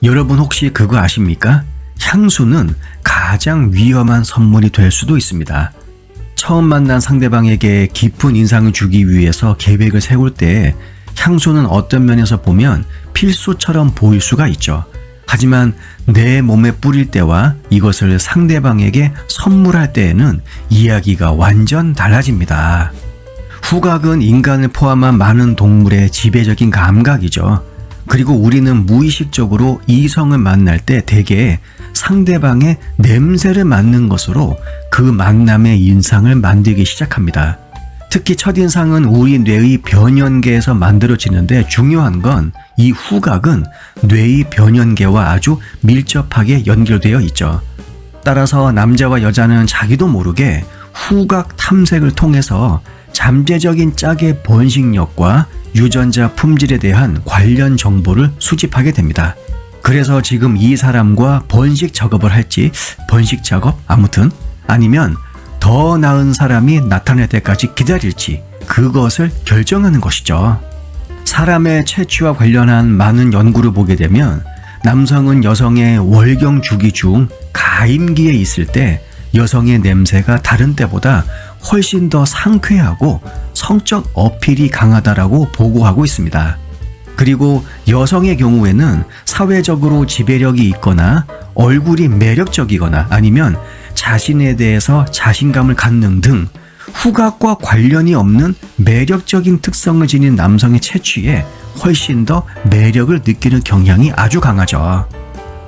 여러분 혹시 그거 아십니까? 향수는 가장 위험한 선물이 될 수도 있습니다. 처음 만난 상대방에게 깊은 인상을 주기 위해서 계획을 세울 때 향수는 어떤 면에서 보면 필수처럼 보일 수가 있죠. 하지만 내 몸에 뿌릴 때와 이것을 상대방에게 선물할 때에는 이야기가 완전 달라집니다. 후각은 인간을 포함한 많은 동물의 지배적인 감각이죠. 그리고 우리는 무의식적으로 이성을 만날 때 대개 상대방의 냄새를 맡는 것으로 그 만남의 인상을 만들기 시작합니다. 특히 첫인상은 우리 뇌의 변연계에서 만들어지는데 중요한 건 이 후각은 뇌의 변연계와 아주 밀접하게 연결되어 있죠. 따라서 남자와 여자는 자기도 모르게 후각 탐색을 통해서 잠재적인 짝의 번식력과 유전자 품질에 대한 관련 정보를 수집하게 됩니다. 그래서 지금 이 사람과 번식 작업을 할지, 번식 작업? 아무튼 아니면 더 나은 사람이 나타날 때까지 기다릴지 그것을 결정하는 것이죠. 사람의 체취와 관련한 많은 연구를 보게 되면 남성은 여성의 월경 주기 중 가임기에 있을 때 여성의 냄새가 다른 때보다 훨씬 더 상쾌하고 성적 어필이 강하다라고 보고하고 있습니다. 그리고 여성의 경우에는 사회적으로 지배력이 있거나 얼굴이 매력적이거나 아니면 자신에 대해서 자신감을 갖는 등 후각과 관련이 없는 매력적인 특성을 지닌 남성의 채취에 훨씬 더 매력을 느끼는 경향이 아주 강하죠.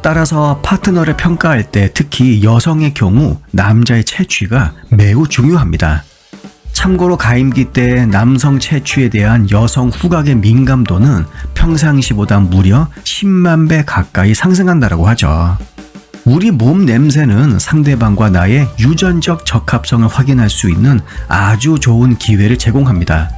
따라서 파트너를 평가할 때 특히 여성의 경우 남자의 채취가 매우 중요합니다. 참고로 가임기 때 남성 채취에 대한 여성 후각의 민감도는 평상시보다 무려 10만 배 가까이 상승한다고 하죠. 우리 몸 냄새는 상대방과 나의 유전적 적합성을 확인할 수 있는 아주 좋은 기회를 제공합니다.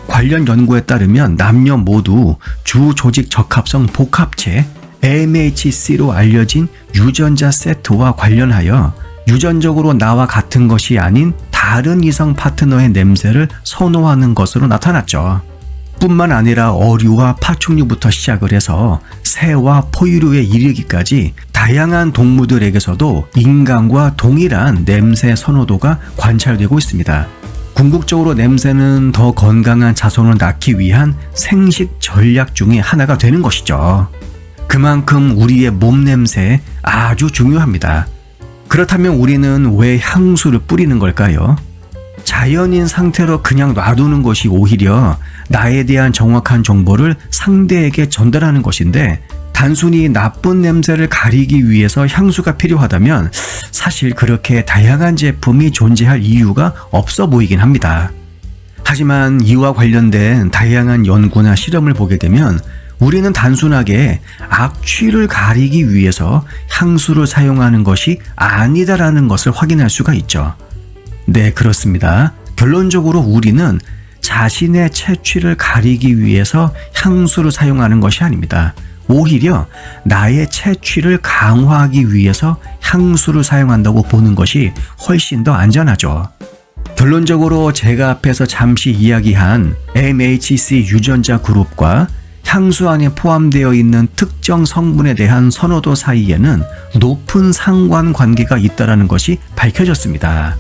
관련 연구에 따르면 남녀 모두 주 조직 적합성 복합체 MHC로 알려진 유전자 세트와 관련하여 유전적으로 나와 같은 것이 아닌 다른 이성 파트너의 냄새를 선호하는 것으로 나타났죠. 뿐만 아니라 어류와 파충류부터 시작을 해서 새와 포유류에 이르기까지 다양한 동물들에게서도 인간과 동일한 냄새 선호도가 관찰되고 있습니다. 궁극적으로 냄새는 더 건강한 자손을 낳기 위한 생식 전략 중에 하나가 되는 것이죠. 그만큼 우리의 몸 냄새 아주 중요합니다. 그렇다면 우리는 왜 향수를 뿌리는 걸까요? 자연인 상태로 그냥 놔두는 것이 오히려 나에 대한 정확한 정보를 상대에게 전달하는 것인데 단순히 나쁜 냄새를 가리기 위해서 향수가 필요하다면 사실 그렇게 다양한 제품이 존재할 이유가 없어 보이긴 합니다. 하지만 이와 관련된 다양한 연구나 실험을 보게 되면 우리는 단순하게 악취를 가리기 위해서 향수를 사용하는 것이 아니다라는 것을 확인할 수가 있죠. 네, 그렇습니다. 결론적으로 우리는 자신의 채취를 가리기 위해서 향수를 사용하는 것이 아닙니다. 오히려 나의 채취를 강화하기 위해서 향수를 사용한다고 보는 것이 훨씬 더 안전하죠. 결론적으로 제가 앞에서 잠시 이야기한 MHC 유전자 그룹과 향수 안에 포함되어 있는 특정 성분에 대한 선호도 사이에는 높은 상관관계가 있다는 것이 밝혀졌습니다.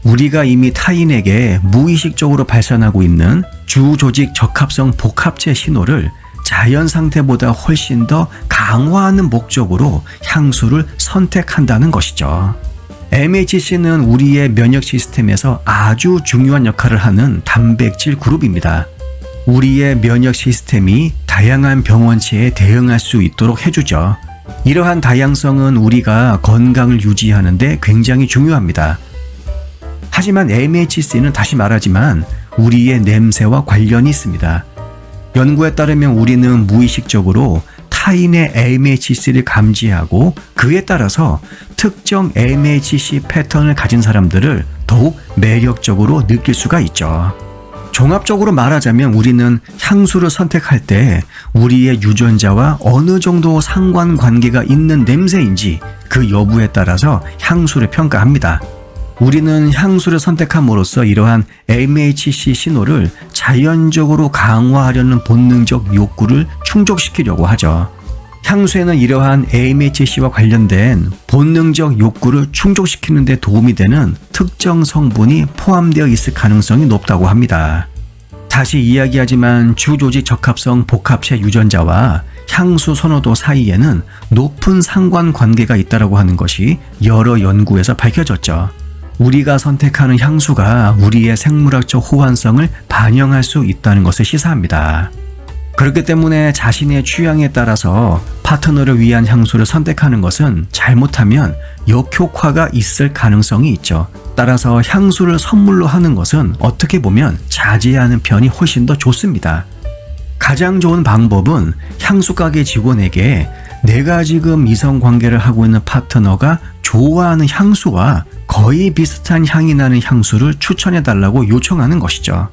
우리가 이미 타인에게 무의식적으로 발산하고 있는 주조직 적합성 복합체 신호를 자연 상태보다 훨씬 더 강화하는 목적으로 향수를 선택한다는 것이죠. MHC는 우리의 면역 시스템에서 아주 중요한 역할을 하는 단백질 그룹입니다. 우리의 면역 시스템이 다양한 병원체에 대응할 수 있도록 해주죠. 이러한 다양성은 우리가 건강을 유지하는 데 굉장히 중요합니다. 하지만 MHC는 다시 말하지만 우리의 냄새와 관련이 있습니다. 연구에 따르면 우리는 무의식적으로 타인의 MHC를 감지하고 그에 따라서 특정 MHC 패턴을 가진 사람들을 더욱 매력적으로 느낄 수가 있죠. 종합적으로 말하자면 우리는 향수를 선택할 때 우리의 유전자와 어느 정도 상관관계가 있는 냄새인지 그 여부에 따라서 향수를 평가합니다. 우리는 향수를 선택함으로써 이러한 MHC 신호를 자연적으로 강화하려는 본능적 욕구를 충족시키려고 하죠. 향수에는 이러한 AMHC와 관련된 본능적 욕구를 충족시키는 데 도움이 되는 특정 성분이 포함되어 있을 가능성이 높다고 합니다. 다시 이야기하지만 주조직 적합성 복합체 유전자와 향수 선호도 사이에는 높은 상관관계가 있다고 하는 것이 여러 연구에서 밝혀졌죠. 우리가 선택하는 향수가 우리의 생물학적 호환성을 반영할 수 있다는 것을 시사합니다. 그렇기 때문에 자신의 취향에 따라서 파트너를 위한 향수를 선택하는 것은 잘못하면 역효과가 있을 가능성이 있죠. 따라서 향수를 선물로 하는 것은 어떻게 보면 자제하는 편이 훨씬 더 좋습니다. 가장 좋은 방법은 향수 가게 직원에게 내가 지금 이성 관계를 하고 있는 파트너가 좋아하는 향수와 거의 비슷한 향이 나는 향수를 추천해 달라고 요청하는 것이죠.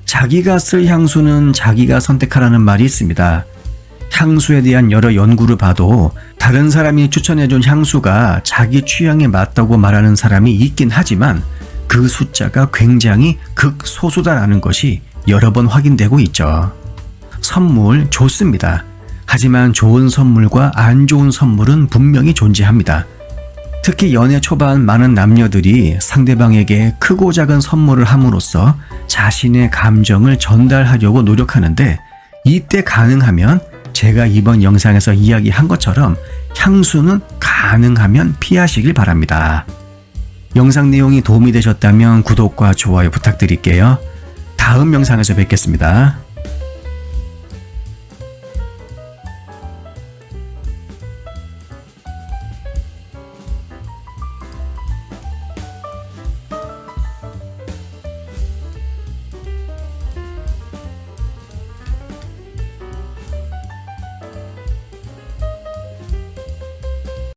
자기가 쓸 향수는 자기가 선택하라는 말이 있습니다. 향수에 대한 여러 연구를 봐도 다른 사람이 추천해준 향수가 자기 취향에 맞다고 말하는 사람이 있긴 하지만 그 숫자가 굉장히 극소수다라는 것이 여러 번 확인되고 있죠. 선물 좋습니다. 하지만 좋은 선물과 안 좋은 선물은 분명히 존재합니다. 특히 연애 초반 많은 남녀들이 상대방에게 크고 작은 선물을 함으로써 자신의 감정을 전달하려고 노력하는데, 이때 가능하면 제가 이번 영상에서 이야기한 것처럼 향수는 가능하면 피하시길 바랍니다. 영상 내용이 도움이 되셨다면 구독과 좋아요 부탁드릴게요. 다음 영상에서 뵙겠습니다.